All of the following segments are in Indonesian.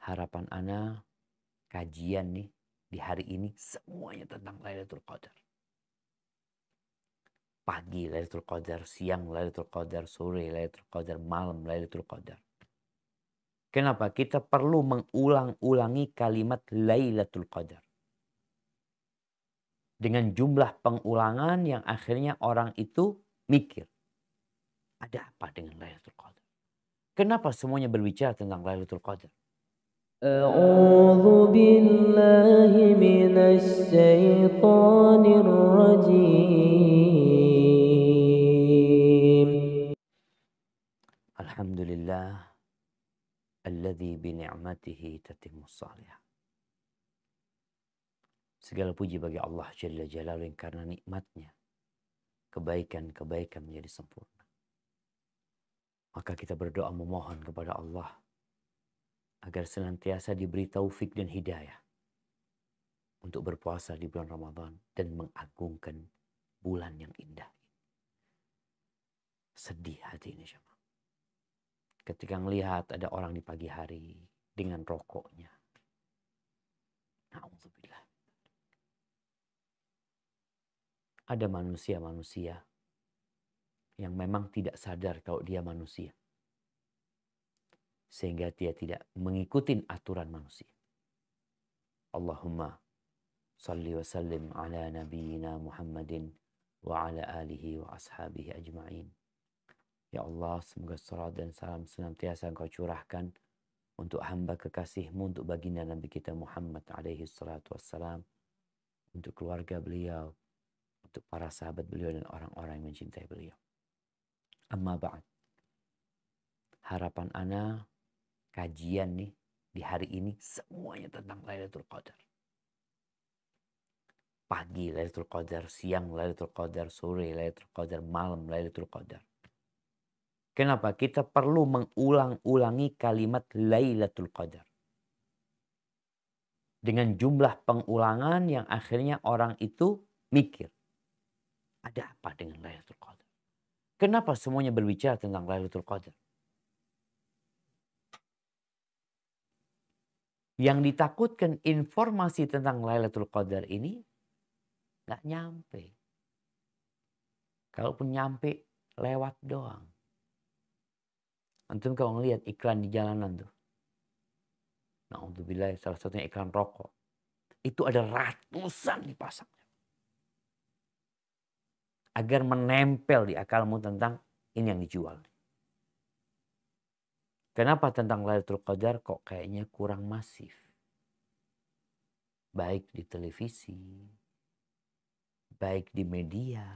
harapan ana kajian nih di hari ini semuanya tentang Lailatul Qadar. Pagi Lailatul Qadar, siang Lailatul Qadar, sore Lailatul Qadar, malam Lailatul Qadar. Kenapa? Kita perlu mengulang-ulangi kalimat Lailatul Qadar. Dengan jumlah pengulangan yang akhirnya orang itu mikir. Ada apa dengan Lailatul Qadar? Kenapa semuanya berbicara tentang Lailatul Qadar? أعوذ بالله من الشيطان الرجيم. Alhamdulillah alladzi bini'matihi tatimmus salihah. Segala puji bagi Allah Jalla Jalaluhu karena nikmatnya kebaikan-kebaikan menjadi sempurna. Maka kita berdoa memohon kepada Allah agar senantiasa diberi taufik dan hidayah untuk berpuasa di bulan Ramadan dan mengagungkan bulan yang indah. Sedih hati ini jemaah. Ketika melihat ada orang di pagi hari dengan rokoknya. Na'udzubillah. Ada manusia-manusia yang memang tidak sadar kalau dia manusia. Sehingga dia tidak mengikuti aturan manusia. Allahumma salli wa sallim ala nabiyyina Muhammadin wa ala alihi wa ashabihi ajma'in. Ya Allah, semoga salat dan salam senantiasa Engkau curahkan untuk hamba kekasih-Mu, untuk baginda Nabi kita Muhammad alaihi salatu wassalam, untuk keluarga beliau, untuk para sahabat beliau dan orang-orang yang mencintai beliau. Amma ba'd. Harapan ana kajian nih di hari ini semuanya tentang Lailatul Qadar. Pagi Lailatul Qadar, siang Lailatul Qadar, sore Lailatul Qadar, malam Lailatul Qadar. Kenapa? Kita perlu mengulang-ulangi kalimat Lailatul Qadar. Dengan jumlah pengulangan yang akhirnya orang itu mikir. Ada apa dengan Lailatul Qadar? Kenapa semuanya berbicara tentang Lailatul Qadar? Yang ditakutkan informasi tentang Lailatul Qadar ini nggak nyampe. Kalaupun nyampe, lewat doang. Antum kalau ngelihat iklan di jalanan tuh. Na'udzubillah, salah satunya iklan rokok. Itu ada ratusan dipasangnya. Agar menempel di akalmu tentang ini yang dijual. Kenapa tentang Lailatul Qadar kok kayaknya kurang masif? Baik di televisi, baik di media.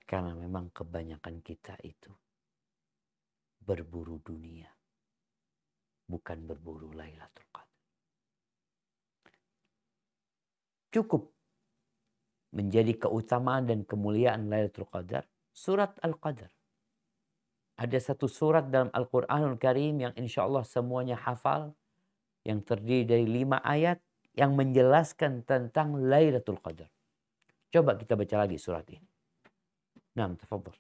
Karena memang kebanyakan kita itu berburu dunia. Bukan berburu Lailatul Qadar. Cukup menjadi keutamaan dan kemuliaan Lailatul Qadar surat Al-Qadar. Ada satu surat dalam Al-Quranul Karim yang insya Allah semuanya hafal. Yang terdiri dari 5 ayat yang menjelaskan tentang Lailatul Qadar. Coba kita baca lagi surat ini. Naam, tafadhal.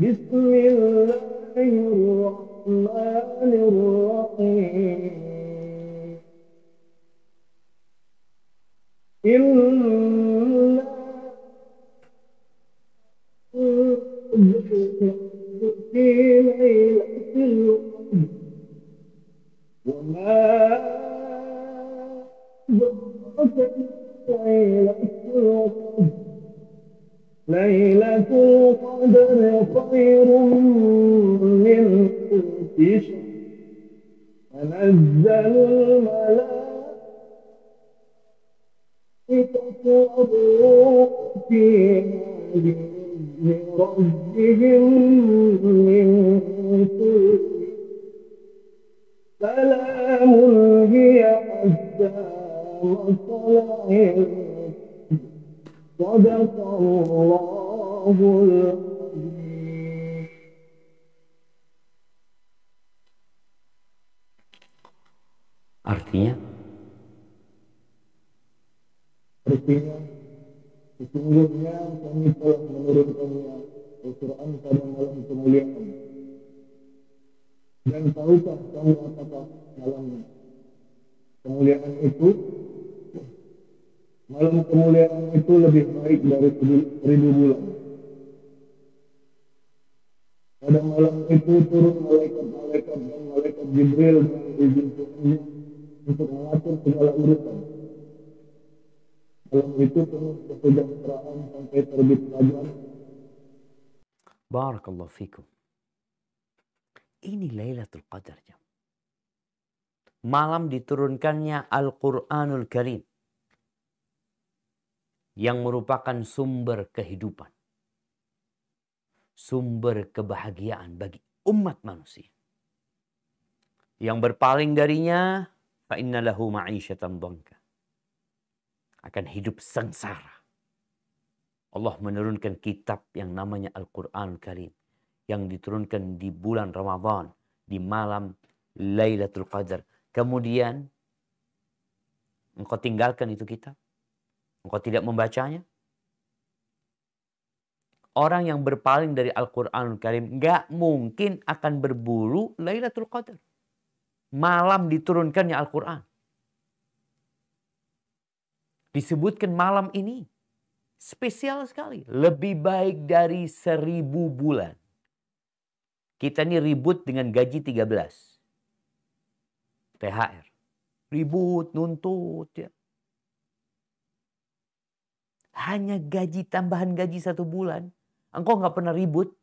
Bismillahirrahmanirrahim. Inna fi lailatul qadr wa ma adraka lailatul qadr. Lailatul qadr khairun min alfi shahr. Tanazzalul malaikatu war-ruhu fiha bi'izni rabbihim min kulli salamun hiya hatta matla'il fajr. Sadaqallahul azim. Artinya, sesungguhnya kami telah menurunkannya Al-Quran pada malam kemuliaan. Dan tahukah kamu apakah malamnya? Kemuliaan itu, malam kemuliaan itu lebih baik dari 1000 bulan. Pada malam itu turun malaikat-malaikat dan malaikat Jibril dengan izin Tuhannya untuk mengatur segala urusan. Malam itu penuh kesejahteraan sampai terbit fajar. barakallahu fikum. Ini Lailatul Qadar. Malam diturunkannya Al-Quranul Karim yang merupakan sumber kehidupan, sumber kebahagiaan bagi umat manusia. Yang berpaling darinya, fa inna lahu ma'isyatan dhanka, akan hidup sengsara. Allah menurunkan kitab yang namanya Al-Quranul Karim yang diturunkan di bulan Ramadan, di malam Lailatul Qadar. Kemudian engkau tinggalkan itu kitab, engkau tidak membacanya. Orang yang berpaling dari Al-Quranul Karim gak mungkin akan berburu Lailatul Qadar. Malam diturunkannya Al-Quran. Disebutkan malam ini spesial sekali. Lebih baik dari 1000 bulan. Kita ini ribut dengan gaji 13. THR. Ribut, nuntut. Ya. Hanya gaji, tambahan gaji 1 bulan. Engkau nggak pernah ribut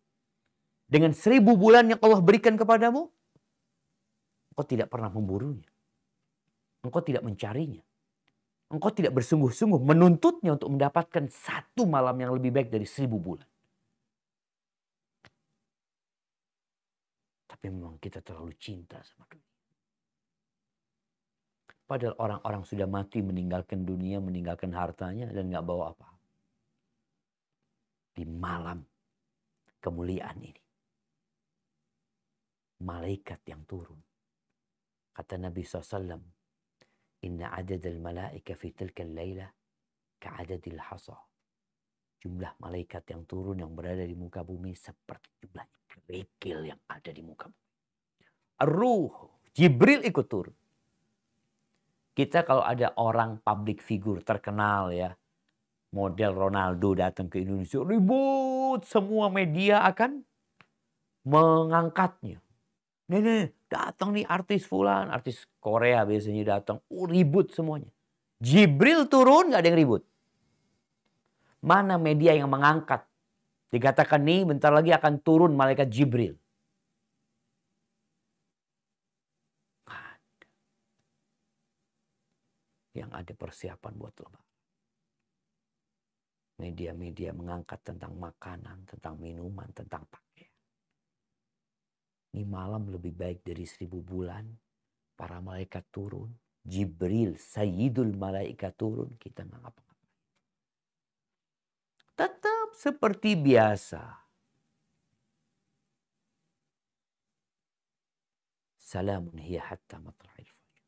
dengan 1000 bulan yang Allah berikan kepadamu. Engkau tidak pernah memburunya. Engkau tidak mencarinya. Engkau tidak bersungguh-sungguh menuntutnya untuk mendapatkan 1 malam yang lebih baik dari 1000 bulan. Tapi memang kita terlalu cinta sama dunia. Padahal orang-orang sudah mati meninggalkan dunia, meninggalkan hartanya dan nggak bawa apa-apa. Di malam kemuliaan ini, malaikat yang turun. Kata Nabi SAW, Inna adadal malaika fi tilkal layla ka'adadil hasa. Jumlah malaikat yang turun yang berada di muka bumi seperti jumlah kerikil yang ada di muka bumi. Ar-Ruh, Jibril ikut turun. Kita kalau ada orang public figure terkenal ya, model Ronaldo datang ke Indonesia, ribut, semua media akan mengangkatnya. Nih, datang nih artis fulan, artis Korea biasanya datang, ribut semuanya. Jibril turun, gak ada yang ribut. Mana media yang mengangkat? Dikatakan nih bentar lagi akan turun malaikat Jibril. Yang ada persiapan buat lebaran. Media-media mengangkat tentang makanan, tentang minuman, tentang pakaian. Ini malam lebih baik dari 1000 bulan. Para malaikat turun. Jibril, Sayyidul Malaikat turun. Kita nggak ngapa-ngapain. Tetap seperti biasa. Salamun hiya hatta matla'il fajr.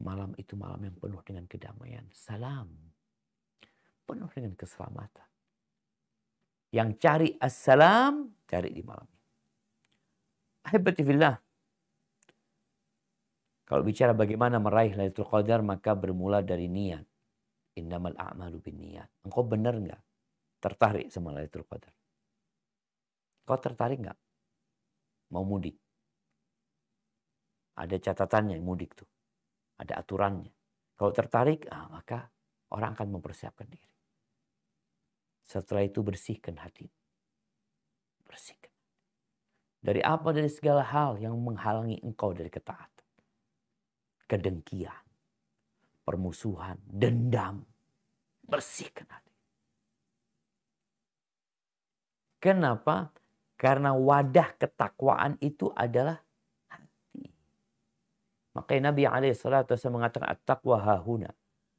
Malam itu malam yang penuh dengan kedamaian. Salam. Penuh dengan keselamatan. Yang cari assalam, cari di malam. Ahibati fillah. Kalau bicara bagaimana meraih Lailatul Qadar, maka bermula dari niat. Innamal a'malu binniyat. Engkau benar nggak tertarik sama Lailatul Qadar? Kau tertarik nggak mau mudik? Ada catatannya mudik tuh. Ada aturannya. Kalau tertarik, maka orang akan mempersiapkan diri. Setelah itu bersihkan hati. Bersihkan. Dari apa? Dari segala hal yang menghalangi engkau dari ketaatan. Kedengkian. Permusuhan. Dendam. Bersihkan hati. Kenapa? Karena wadah ketakwaan itu adalah makanya Nabi SAW mengatakan at-taqwa hahuna.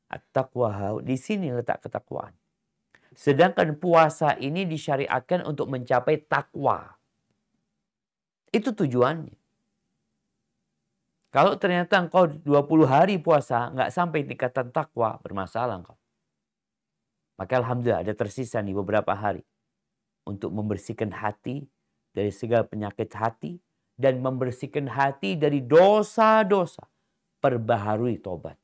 At-taqwa hahuna. Di sini letak ketakwaan. Sedangkan puasa ini disyariatkan untuk mencapai takwa. Itu tujuannya. Kalau ternyata engkau 20 hari puasa, nggak sampai tingkatan takwa, bermasalah engkau. Maka alhamdulillah ada tersisa nih beberapa hari untuk membersihkan hati dari segala penyakit hati dan membersihkan hati dari dosa-dosa. Perbaharui tobat.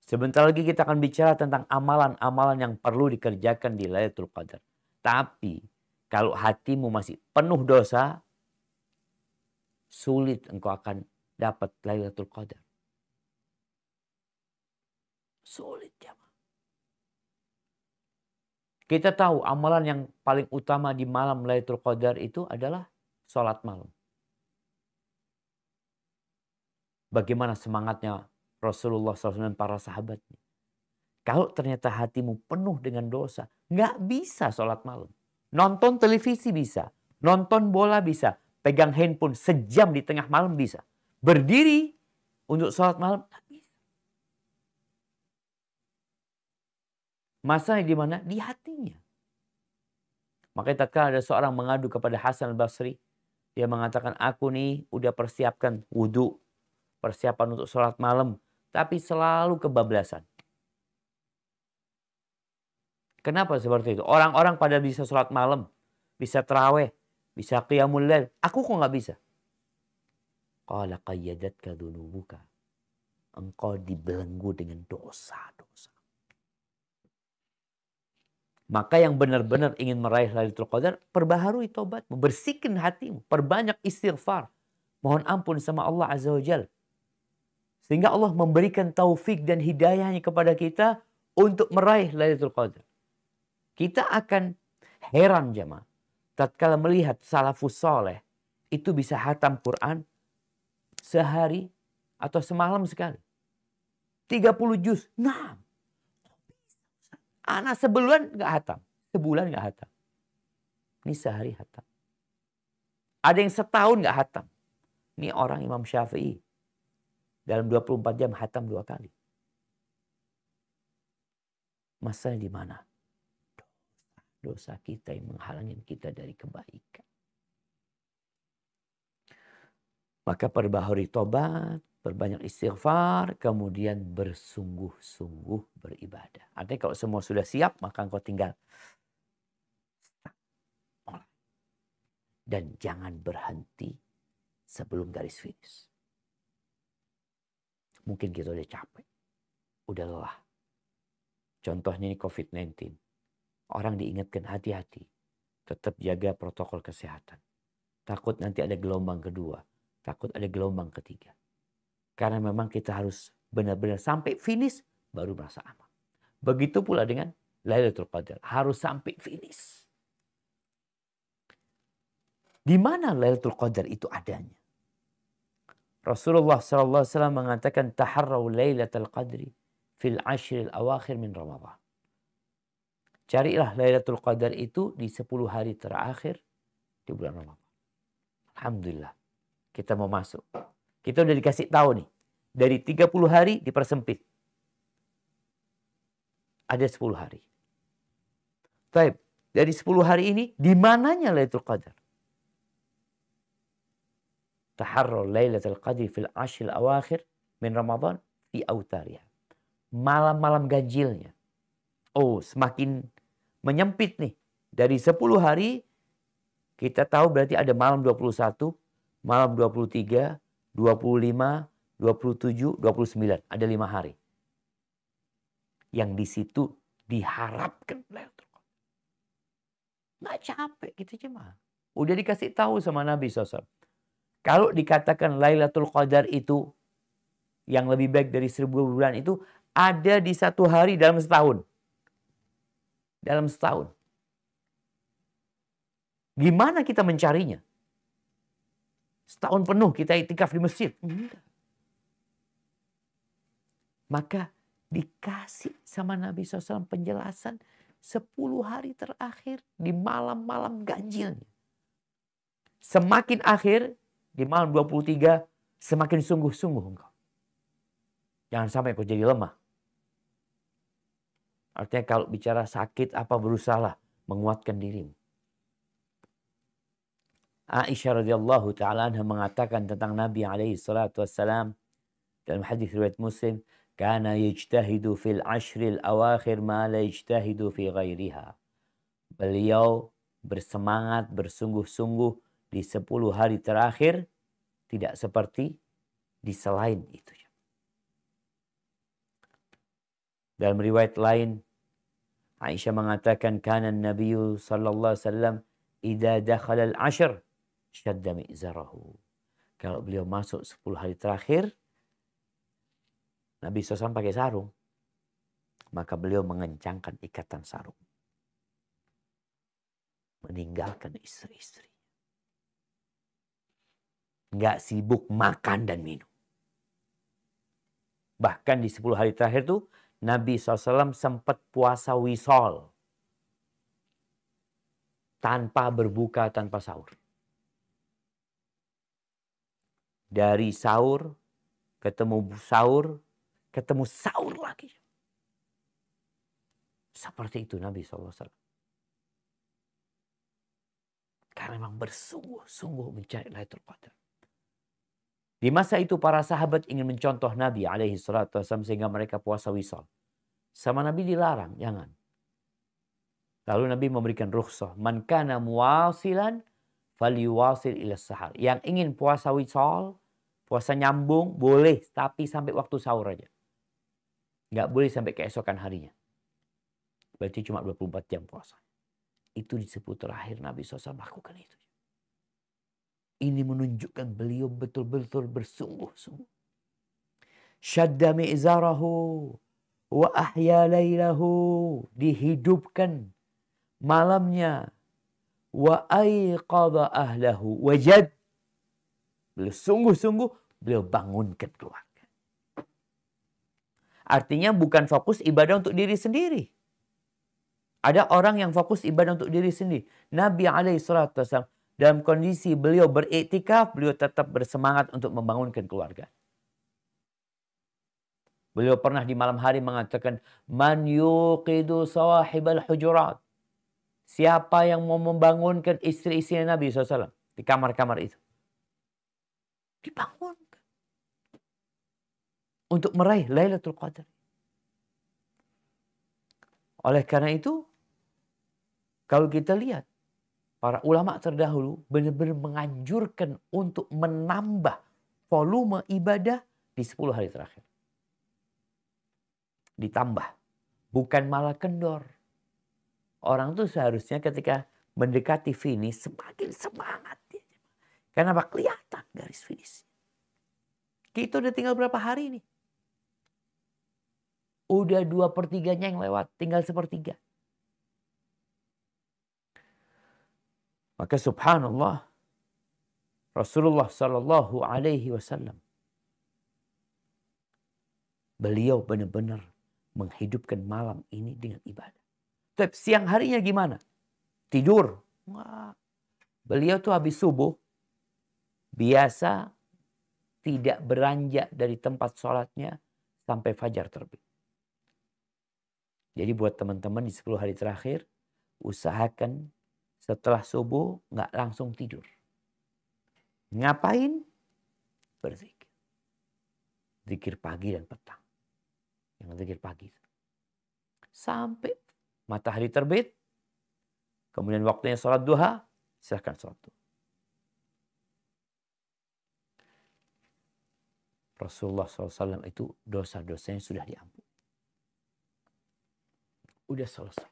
Sebentar lagi kita akan bicara tentang amalan-amalan yang perlu dikerjakan di Lailatul Qadar. Tapi kalau hatimu masih penuh dosa, sulit engkau akan dapat Lailatul Qadar. Sulit ya. Kita tahu amalan yang paling utama di malam Lailatul Qadar itu adalah sholat malam. Bagaimana semangatnya Rasulullah SAW dan para sahabatnya. Kalau ternyata hatimu penuh dengan dosa, nggak bisa sholat malam. Nonton televisi bisa, nonton bola bisa, pegang handphone sejam di tengah malam bisa. Berdiri untuk sholat malam, nggak bisa. Masalahnya di mana? Di hatinya. Makanya tatkala ada seorang mengadu kepada Hasan al-Basri, dia mengatakan, aku nih udah persiapkan wudhu, persiapan untuk sholat malam, tapi selalu kebablasan. Kenapa seperti itu? Orang-orang pada bisa sholat malam, bisa tarawih, bisa qiyamul lail. Aku kok nggak bisa? Qala qayyadatka dhunubuka. Engkau dibelenggu dengan dosa-dosa. Maka yang benar-benar ingin meraih Lailatul Qadar, perbaharui tobatmu, bersihkan hatimu, perbanyak istighfar. Mohon ampun sama Allah Azza wa Jalla. Sehingga Allah memberikan taufik dan hidayahnya kepada kita untuk meraih Lailatul Qadar. Kita akan heran jemaah tatkala melihat salafus soleh itu bisa hatam Quran sehari atau semalam sekali. 30 juz. Nah, anak sebulan nggak hatam. Sebulan nggak hatam. Ini sehari hatam. Ada yang setahun nggak hatam. Ini orang Imam Syafi'i. Dalam 24 jam hatam 2 kali. Masalah di mana? Dosa kita yang menghalangi kita dari kebaikan. Maka perbaharui tobat, perbanyak istighfar, kemudian bersungguh-sungguh beribadah. Artinya kalau semua sudah siap, maka engkau tinggal. Dan jangan berhenti sebelum garis finish. Mungkin kita udah capek, udah lelah. Contohnya ini COVID-19. Orang diingatkan hati-hati. Tetap jaga protokol kesehatan. Takut nanti ada gelombang kedua. Takut ada gelombang ketiga. Karena memang kita harus benar-benar sampai finish baru merasa aman. Begitu pula dengan Lailatul Qadar. Harus sampai finish. Di mana Lailatul Qadar itu adanya? Rasulullah SAW mengatakan taharraw Lailatul Qadri fil ashril awakhir min Ramadan. Carilah Lailatul Qadar itu di 10 hari terakhir di bulan Ramadan. Alhamdulillah. Kita mau masuk. Kita udah dikasih tahu nih. Dari 30 hari dipersempit. Ada 10 hari. Baik. Dari 10 hari ini, di mananya Lailatul Qadar? Taharraw Lailatul Qadri fil ashril awakhir min Ramadan fi autariha. Malam-malam ganjilnya. Oh, semakin menyempit nih. Dari 10 hari, kita tahu berarti ada malam 21, malam 23, 25, 27, 29. Ada 5 hari. Yang di situ diharapkan Lailatul Qadar. Nggak capek kita cuma. Udah dikasih tahu sama Nabi SAW. Kalau dikatakan Lailatul Qadar itu yang lebih baik dari 1000 bulan itu ada di 1 hari dalam setahun. Dalam setahun. Gimana kita mencarinya? Setahun penuh kita iktikaf di masjid. Enggak. Maka dikasih sama Nabi SAW penjelasan 10 hari terakhir di malam-malam ganjilnya. Semakin akhir di malam 23 semakin sungguh-sungguh engkau. Jangan sampai kau jadi lemah. Artinya kalau bicara sakit apa berusahalah menguatkan dirimu. Aisyah radhiyallahu taala anha mengatakan tentang Nabi alaihi salatu wassalam dalam hadis riwayat Muslim, kana yajtahidu fil ashril awakhir ma la yajtahidu fi ghairiha. Beliau bersemangat, bersungguh-sungguh di 10 hari terakhir, tidak seperti di selain itu. Dalam riwayat lain, Aisyah mengatakan, kana Nabi sallallahu alaihi wasallam idza dakhala al-ashr syadda mi'zarahu. Kalau beliau masuk 10 hari terakhir, Nabi SAW pakai sarung. Maka beliau mengencangkan ikatan sarung. Meninggalkan istri-istri. Nggak sibuk makan dan minum. Bahkan di 10 hari terakhir tuh, Nabi SAW sempat puasa wisol. Tanpa berbuka, tanpa sahur. Dari sahur, ketemu sahur lagi. Seperti itu Nabi SAW. Karena memang bersungguh-sungguh mencari Lailatul Qadar. Di masa itu para sahabat ingin mencontoh Nabi alaihi salatu wasallam sehingga mereka puasa wisal. Sama Nabi dilarang, jangan. Lalu Nabi memberikan rukhsah. Man kana muwasilan falyuwasil ila sahar. Yang ingin puasa wisal, puasa nyambung, boleh. Tapi sampai waktu sahur aja. Nggak boleh sampai keesokan harinya. Berarti cuma 24 jam puasa. Itu disebut terakhir Nabi SAW lakukan itu. Ini menunjukkan beliau betul-betul bersungguh-sungguh. Syadda mi'zarahu wa ahya laylahu. Dihidupkan malamnya. Wa ayqadha ahlahu wajad. Beliau sungguh-sungguh beliau bangunkan keluarga. Artinya bukan fokus ibadah untuk diri sendiri. Ada orang yang fokus ibadah untuk diri sendiri. Nabi SAW dalam kondisi beliau beriktikaf, beliau tetap bersemangat untuk membangunkan keluarga. Beliau pernah di malam hari mengatakan, Man yuqidu sawahibal hujurat. Siapa yang mau membangunkan istri-istri Nabi SAW di kamar-kamar itu? Dibangunkan. Untuk meraih Lailatul Qadar. Oleh karena itu, kalau kita lihat, para ulama terdahulu benar-benar menganjurkan untuk menambah volume ibadah di 10 hari terakhir. Ditambah. Bukan malah kendor. Orang tuh seharusnya ketika mendekati finish semakin semangat. Karena apa? Kelihatan garis finish. Kita udah tinggal berapa hari nih? Udah 2/3 yang lewat. Tinggal 1/3. Maka subhanallah, Rasulullah Sallallahu Alaihi Wasallam, beliau benar-benar menghidupkan malam ini dengan ibadah. Tapi siang harinya gimana? Tidur. Wah. Beliau tuh habis subuh, biasa tidak beranjak dari tempat sholatnya sampai fajar terbit. Jadi buat teman-teman di 10 hari terakhir, usahakan setelah subuh nggak langsung tidur. Ngapain? Berzikir. Zikir pagi dan petang. Yang zikir pagi. Sampai matahari terbit. Kemudian waktunya sholat duha. Silahkan sholat duha. Rasulullah SAW itu dosa-dosanya sudah diampuni. Udah selesai.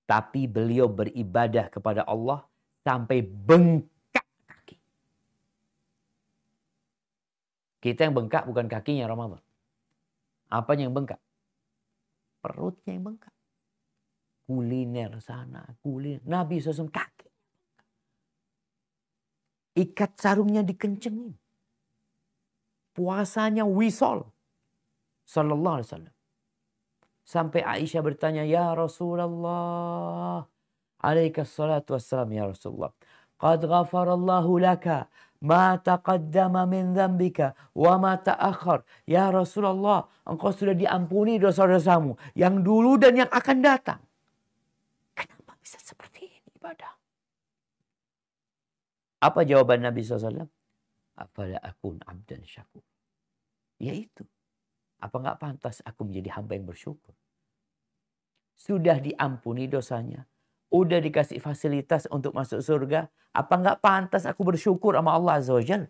Tapi beliau beribadah kepada Allah sampai bengkak kaki. Kita yang bengkak bukan kakinya Ramadan. Apanya yang bengkak? Perutnya yang bengkak. Kuliner sana, kuliner. Nabi SAW kaki. Ikat sarungnya dikencengin. Puasanya wisol. Sallallahu alaihi wasallam. Sampai Aisyah bertanya, Ya Rasulullah, alaikas salatu wassalam ya Rasulullah. Qad ghafarallahu laka ma taqaddama min dzambika wa ma ta'akhkhar. Ya Rasulullah, engkau sudah diampuni dosa-dosamu yang dulu dan yang akan datang. Kenapa bisa seperti ini ibadah? Apa jawaban Nabi SAW? Afala akun abdan syakur. Yaitu, apa nggak pantas aku menjadi hamba yang bersyukur? Sudah diampuni dosanya. Udah dikasih fasilitas untuk masuk surga. Apa nggak pantas aku bersyukur sama Allah Azza wa Jalla?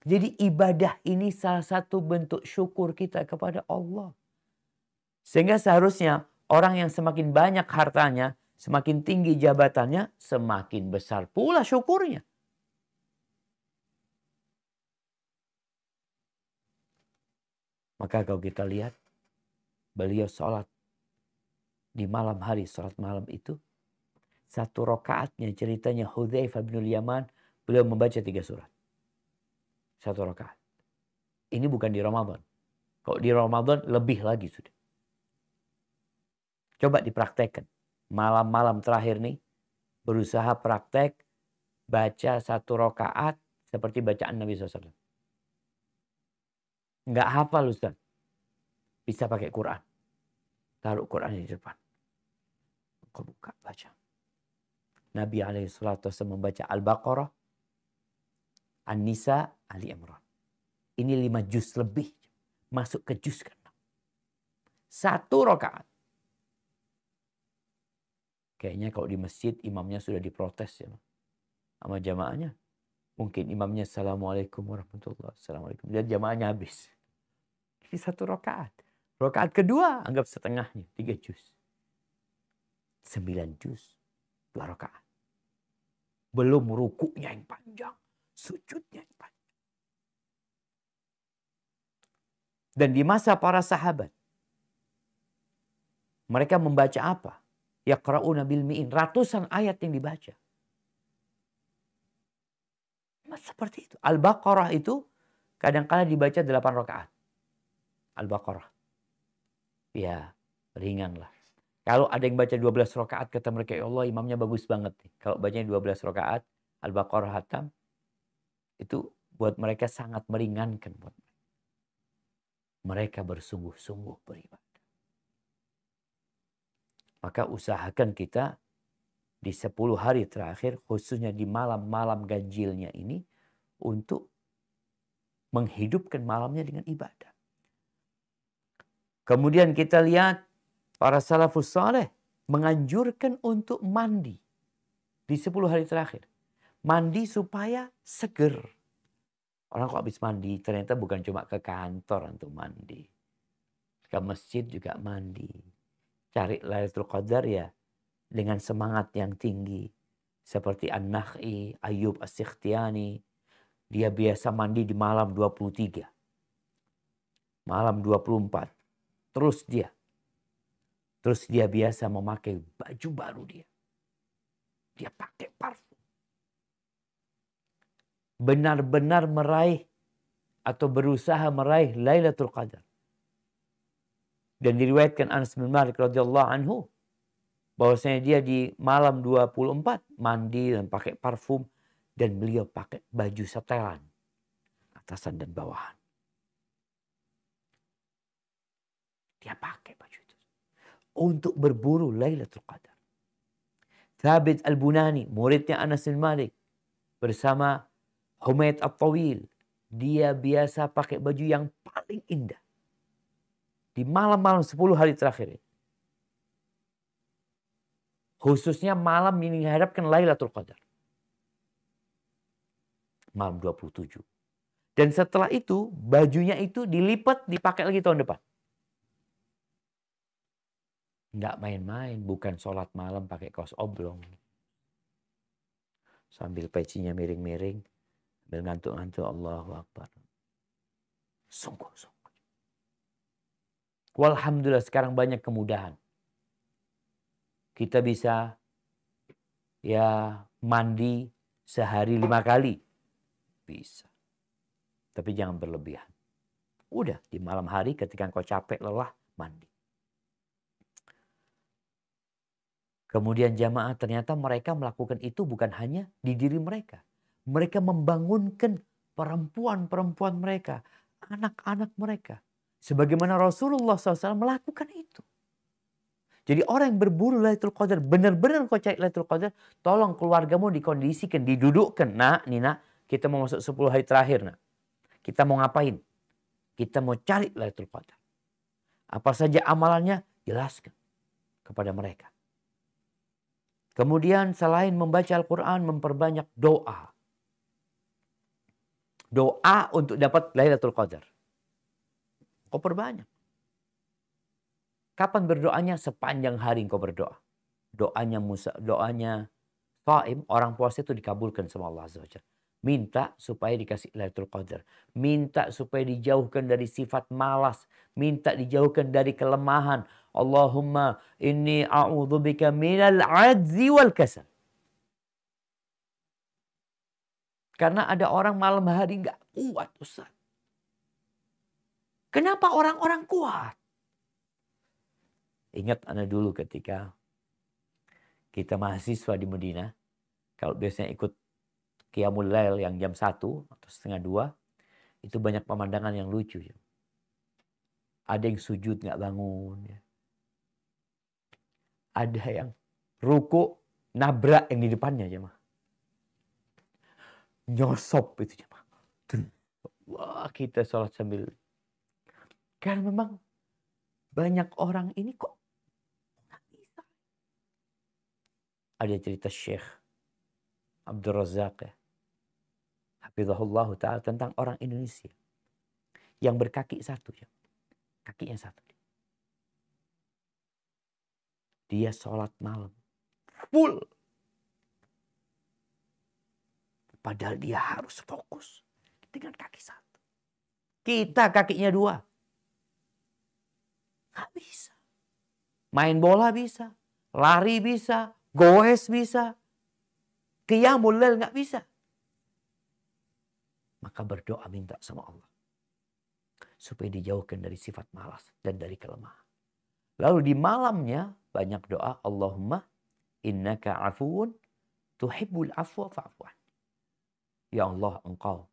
Jadi ibadah ini salah satu bentuk syukur kita kepada Allah. Sehingga seharusnya orang yang semakin banyak hartanya, semakin tinggi jabatannya, semakin besar pula syukurnya. Maka kalau kita lihat, beliau sholat di malam hari, sholat malam itu, satu rakaatnya ceritanya Hudzaifah bin Yaman, beliau membaca 3 surat. Satu rakaat. Ini bukan di Ramadan. Kalau di Ramadan lebih lagi sudah. Coba dipraktekkan. Malam-malam terakhir nih, berusaha praktek baca satu rakaat seperti bacaan Nabi SAW. Nggak hafal Ustaz. Bisa pakai Quran. Taruh Quran di depan. Kau buka, baca. Nabi SAW membaca Al-Baqarah, An-Nisa, Ali Imran. Ini 5 juz lebih. Masuk ke juz ke-6. Satu rakaat. Kayaknya kalau di masjid imamnya sudah diprotes ya sama jamaahnya. Mungkin imamnya Assalamualaikum warahmatullahi wabarakatuh. Assalamualaikum. Dan jamaahnya habis. Ini satu rakaat. Rakaat kedua anggap setengahnya. 3 juz. 9 juz. 2 rakaat. Belum rukuknya yang panjang. Sujudnya yang panjang. Dan di masa para sahabat. Mereka membaca apa? Yaqra'una bil mi'in. Ratusan ayat yang dibaca. Seperti itu. Al-Baqarah itu kadang-kadang dibaca 8 rakaat. Al-Baqarah. Ya, ringan lah. Kalau ada yang baca 12 rakaat, kata mereka, ya Allah imamnya bagus banget nih. Kalau bacanya 12 rakaat, Al-Baqarah hatam, itu buat mereka sangat meringankan. Buat mereka bersungguh-sungguh beribadah. Maka usahakan kita di 10 hari terakhir, khususnya di malam-malam ganjilnya ini, untuk menghidupkan malamnya dengan ibadah. Kemudian kita lihat para salafus saleh menganjurkan untuk mandi di 10 hari terakhir. Mandi supaya seger. Orang kok habis mandi ternyata bukan cuma ke kantor untuk mandi. Ke masjid juga mandi. Cari Lailatul Qadar ya dengan semangat yang tinggi. Seperti An-Nakh'i, Ayyub As-Sikhtiyani. Dia biasa mandi di malam 23. Malam 24. Terus dia biasa memakai baju baru dia. Dia pakai parfum. Benar-benar meraih atau berusaha meraih Lailatul Qadar. Dan diriwayatkan Anas bin Malik radhiyallahu anhu bahwasanya dia di malam 24 mandi dan pakai parfum dan beliau pakai baju setelan atasan dan bawahan. Dia pakai baju itu untuk berburu Lailatul Qadar. Thabit Al-Bunani, muridnya Anas bin Malik, bersama Humaid At-Tawil, dia biasa pakai baju yang paling indah di malam-malam 10 hari terakhir. Khususnya malam ini dihadapkan Lailatul Qadar. Malam 27. Dan setelah itu, bajunya itu dilipat, dipakai lagi tahun depan. Nggak main-main, bukan sholat malam pakai kaos oblong. Sambil pecinya miring-miring, sambil ngantuk-ngantuk, Allahu Akbar. Sungguh-sungguh. Walhamdulillah sekarang banyak kemudahan. Kita bisa ya mandi sehari 5 kali. Bisa. Tapi jangan berlebihan. Udah di malam hari ketika engkau capek, lelah, mandi. Kemudian jamaah ternyata mereka melakukan itu bukan hanya di diri mereka. Mereka membangunkan perempuan-perempuan mereka. Anak-anak mereka. Sebagaimana Rasulullah SAW melakukan itu. Jadi orang yang berburu Lailatul Qadar, benar-benar kau cari Lailatul Qadar, tolong keluargamu dikondisikan, didudukkan. Nak, kita mau masuk 10 hari terakhir, nak. Kita mau ngapain? Kita mau cari Lailatul Qadar. Apa saja amalannya, jelaskan kepada mereka. Kemudian selain membaca Al-Quran, memperbanyak doa. Doa untuk dapat Lailatul Qadar. Kau perbanyak. Kapan berdoanya? Sepanjang hari engkau berdoa. Doanya Shaim, orang puasa itu dikabulkan sama Allah Azza wa Jalla. Minta supaya dikasih Lailatul Qadar. Minta supaya dijauhkan dari sifat malas. Minta dijauhkan dari kelemahan. Allahumma inni a'udzubika minal ajzi wal kasal. Karena ada orang malam hari nggak kuat, Ustaz. Kenapa orang-orang kuat? Ingat Anda dulu ketika kita mahasiswa di Madinah, kalau biasanya ikut Qiyamul Lail yang jam 1 atau setengah 2, itu banyak pemandangan yang lucu. Ya. Ada yang sujud nggak bangun. Ya. Ada yang ruku nabrak yang di depannya. Ya, nyosop itu. Ya, wah, kita sholat sambil. Karena memang banyak orang ini kok nggak bisa. Ada cerita Syekh Abdul Razak ya. Hafizahullah ta'ala tentang orang Indonesia. Yang berkaki satu. Ya. Kakinya satu. Dia sholat malam. Full. Padahal dia harus fokus dengan kaki satu. Kita kakinya 2. Nggak bisa. Main bola bisa. Lari bisa. Goes bisa. Qiyamul Lail nggak bisa. Maka berdoa minta sama Allah. Supaya dijauhkan dari sifat malas dan dari kelemahan. Lalu di malamnya banyak doa. Allahumma innaka afuun tuhibbul afwa fa'fu anni. Ya Allah, engkau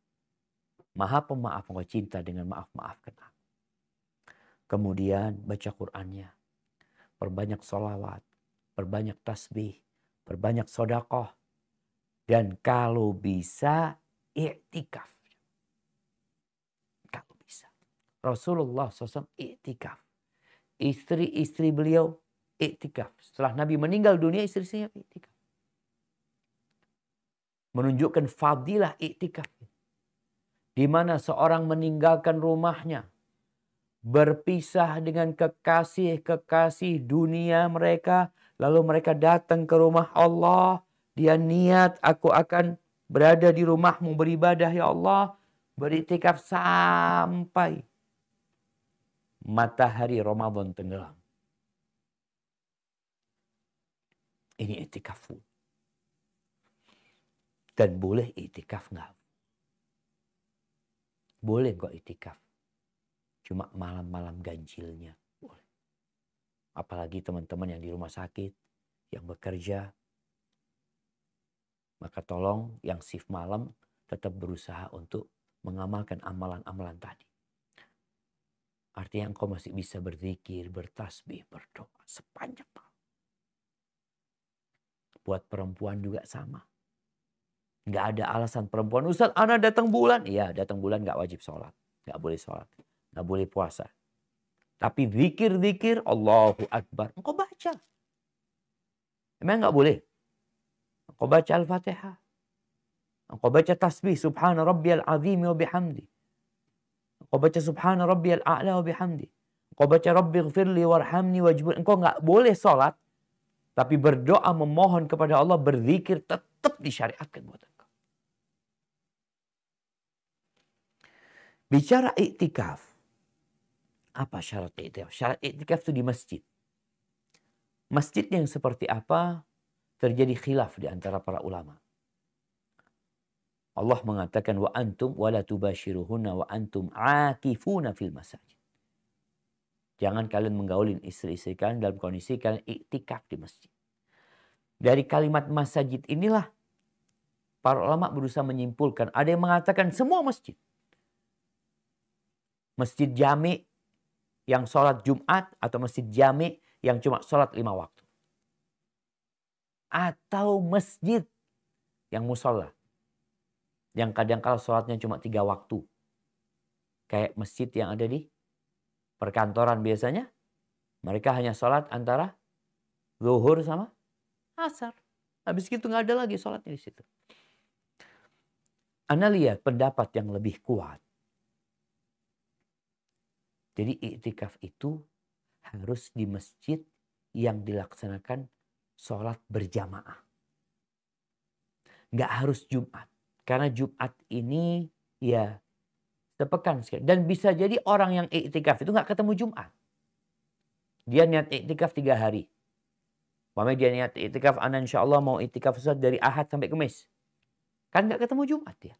maha pemaaf, engkau cinta dengan maaf-maafkan aku. Kemudian baca Qur'annya. Perbanyak sholawat. Perbanyak tasbih. Perbanyak sodakoh. Dan kalau bisa i'tikaf. Kalau bisa. Rasulullah SAW i'tikaf. Istri-istri beliau i'tikaf. Setelah Nabi meninggal dunia, istri-istrinya i'tikaf. Menunjukkan fadilah i'tikaf. Di mana seorang meninggalkan rumahnya. Berpisah dengan kekasih-kekasih dunia mereka. Lalu mereka datang ke rumah Allah. Dia niat, aku akan berada di rumahmu beribadah ya Allah. Beriktikaf sampai matahari Ramadan tenggelam. Ini iktikaf. Dan boleh iktikaf enggak? Boleh kok iktikaf. Cuma malam-malam ganjilnya. Boleh. Apalagi teman-teman yang di rumah sakit, yang bekerja. Maka tolong yang shift malam tetap berusaha untuk mengamalkan amalan-amalan tadi. Artinya engkau masih bisa berzikir, bertasbih, berdoa sepanjang malam. Buat perempuan juga sama. Nggak ada alasan perempuan, Ustaz, ana datang bulan. Iya, datang bulan nggak wajib sholat. Nggak boleh sholat. Nggak boleh puasa. Tapi zikir-zikir, Allahu Akbar. Engkau baca. Emang nggak boleh? Engkau baca Al-Fatihah. Engkau baca tasbih. Subhana rabbiyal azim wa bihamdi. Engkau baca Subhana rabbiyal a'la wa bihamdi. Engkau baca Rabbi gfirli warhamni wajbur. Engkau nggak boleh sholat. Tapi berdoa memohon kepada Allah, berzikir tetap disyariatkan buat engkau. Bicara iktikaf. Apa syarat iktikaf? Syarat iktikaf itu di masjid. Masjid yang seperti apa? Terjadi khilaf di antara para ulama. Allah mengatakan wa antum wala tubashiruhunna wa antum akifuna fil masajid. Jangan kalian menggaulin istri-istri kalian dalam kondisi kalian iktikaf di masjid. Dari kalimat masjid inilah para ulama berusaha menyimpulkan. Ada yang mengatakan semua masjid. Masjid jami' yang sholat Jumat atau masjid jami' yang cuma sholat 5 waktu. Atau masjid yang musola. Yang kadang kala sholatnya cuma 3 waktu. Kayak masjid yang ada di perkantoran biasanya. Mereka hanya sholat antara zuhur sama asar. Habis itu nggak ada lagi sholatnya di situ. Anda lihat pendapat yang lebih kuat. Jadi iktikaf itu harus di masjid yang dilaksanakan sholat berjamaah. Nggak harus Jumat. Karena Jumat ini ya sepekan sekali. Dan bisa jadi orang yang iktikaf itu nggak ketemu Jumat. Dia niat iktikaf 3 hari. Umpamanya dia niat iktikaf, insya Allah mau iktikaf dari Ahad sampai Kamis. Kan nggak ketemu Jumat ya.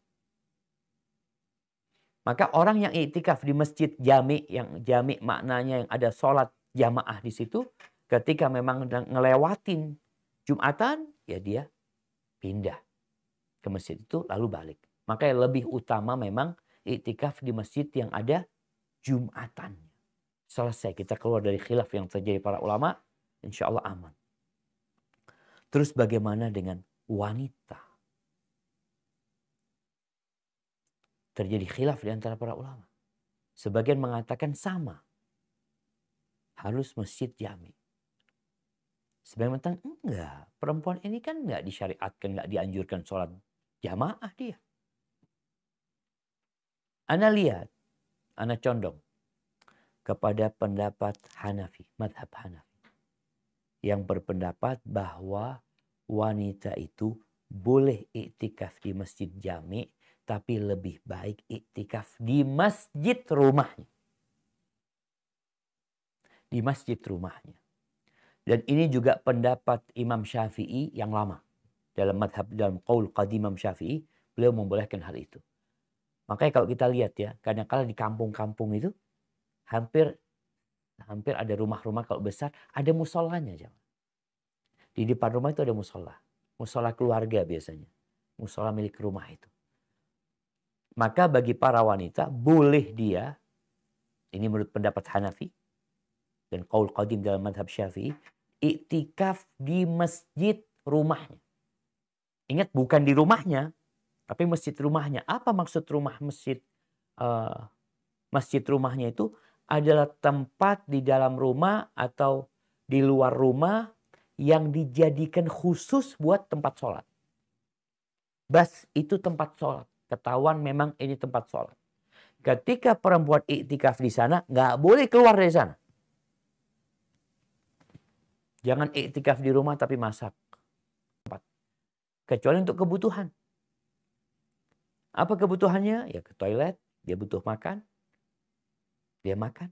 Maka orang yang iktikaf di masjid jami, yang jami maknanya yang ada sholat jamaah di situ, ketika memang ngelewatin Jumatan, ya dia pindah ke masjid itu lalu balik. Maka yang lebih utama memang iktikaf di masjid yang ada Jumatan. Selesai kita keluar dari khilaf yang terjadi para ulama, insya Allah aman. Terus bagaimana dengan wanita? Terjadi khilaf di antara para ulama. Sebagian mengatakan sama. Harus masjid jami. Sebagian mengatakan enggak. Perempuan ini kan enggak disyariatkan, enggak dianjurkan sholat jamaah dia. Ana lihat, ana condong kepada pendapat Hanafi, madhab Hanafi. Yang berpendapat bahwa wanita itu boleh iktikaf di masjid jami, tapi lebih baik iktikaf di masjid rumahnya. Di masjid rumahnya. Dan ini juga pendapat Imam Syafi'i yang lama. Dalam madhab, dalam qaul qadim Imam Syafi'i, beliau membolehkan hal itu. Makanya kalau kita lihat ya, kadang-kadang di kampung-kampung itu, hampir ada rumah-rumah kalau besar, ada musolanya. Di depan rumah itu ada musola. Musola keluarga biasanya. Musola milik rumah itu. Maka bagi para wanita, boleh dia, ini menurut pendapat Hanafi, dan qaul qadim dalam madhab Syafi'i, iktikaf di masjid rumahnya. Ingat, bukan di rumahnya, tapi masjid rumahnya. Apa maksud rumah masjid? Masjid rumahnya itu adalah tempat di dalam rumah atau di luar rumah yang dijadikan khusus buat tempat sholat. Bas, itu tempat sholat. Ketahuan memang ini tempat sholat. Ketika perempuan iktikaf di sana, nggak boleh keluar dari sana. Jangan iktikaf di rumah tapi masak. Kecuali untuk kebutuhan. Apa kebutuhannya? Ya ke toilet, dia butuh makan. Dia makan.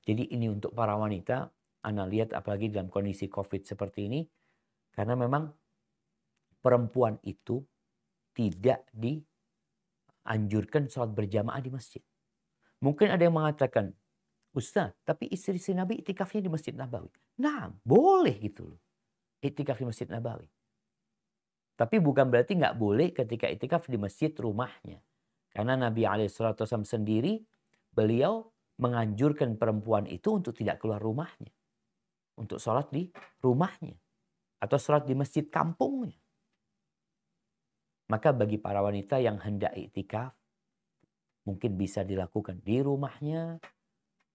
Jadi ini untuk para wanita, Anda lihat apalagi dalam kondisi COVID seperti ini. Karena memang perempuan itu tidak dianjurkan sholat berjamaah di masjid. Mungkin ada yang mengatakan, Ustaz, tapi istri Nabi iktikafnya di Masjid Nabawi. Nah, boleh gitu loh. Iktikaf di Masjid Nabawi. Tapi bukan berarti nggak boleh ketika iktikaf di masjid rumahnya. Karena Nabi SAW sendiri, beliau menganjurkan perempuan itu untuk tidak keluar rumahnya. Untuk sholat di rumahnya. Atau sholat di masjid kampungnya. Maka bagi para wanita yang hendak iktikaf, mungkin bisa dilakukan di rumahnya,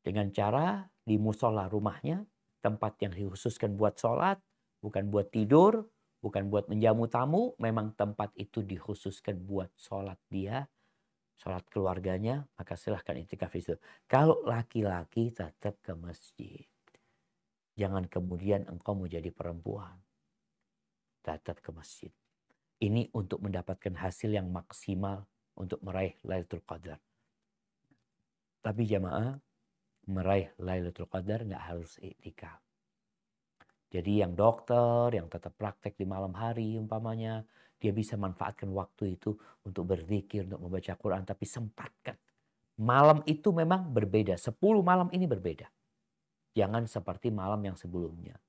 dengan cara di musola rumahnya, tempat yang dikhususkan buat sholat, bukan buat tidur, bukan buat menjamu tamu, memang tempat itu dikhususkan buat sholat dia, sholat keluarganya, maka silahkan iktikaf itu. Kalau laki-laki tetap ke masjid. Jangan kemudian engkau mau jadi perempuan. Tetap ke masjid. Ini untuk mendapatkan hasil yang maksimal untuk meraih Lailatul Qadar. Tapi jamaah, meraih Lailatul Qadar nggak harus iktikaf. Jadi yang dokter, yang tetap praktek di malam hari umpamanya, dia bisa manfaatkan waktu itu untuk berzikir, untuk membaca Quran, tapi sempatkan. Malam itu memang berbeda, 10 malam ini berbeda. Jangan seperti malam yang sebelumnya.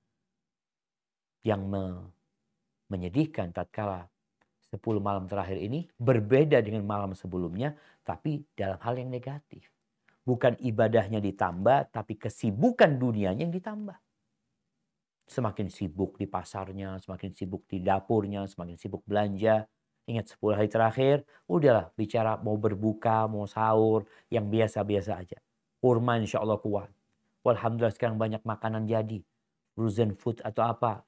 Yang menyedihkan tatkala 10 malam terakhir ini berbeda dengan malam sebelumnya, tapi dalam hal yang negatif. Bukan ibadahnya ditambah, tapi kesibukan dunianya yang ditambah. Semakin sibuk di pasarnya, semakin sibuk di dapurnya, semakin sibuk belanja. Ingat 10 hari terakhir, udahlah bicara mau berbuka, mau sahur, yang biasa-biasa aja. Kurma insya Allah kuat. Alhamdulillah sekarang banyak makanan jadi. Frozen food atau apa.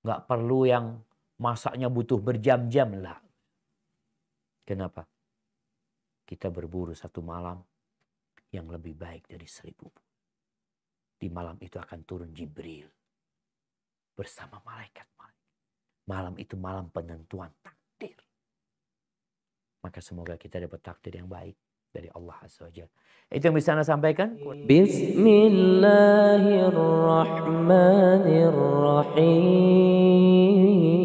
Nggak perlu yang masaknya butuh berjam-jam lah. Kenapa? Kita berburu satu malam yang lebih baik dari 1000. Di malam itu akan turun Jibril bersama malaikat-malaikat. Malam itu malam penentuan takdir. Maka semoga kita dapat takdir yang baik dari Allah Azza wa Jalla. Itu yang bisa Anda sampaikan. Bismillahirrahmanirrahim.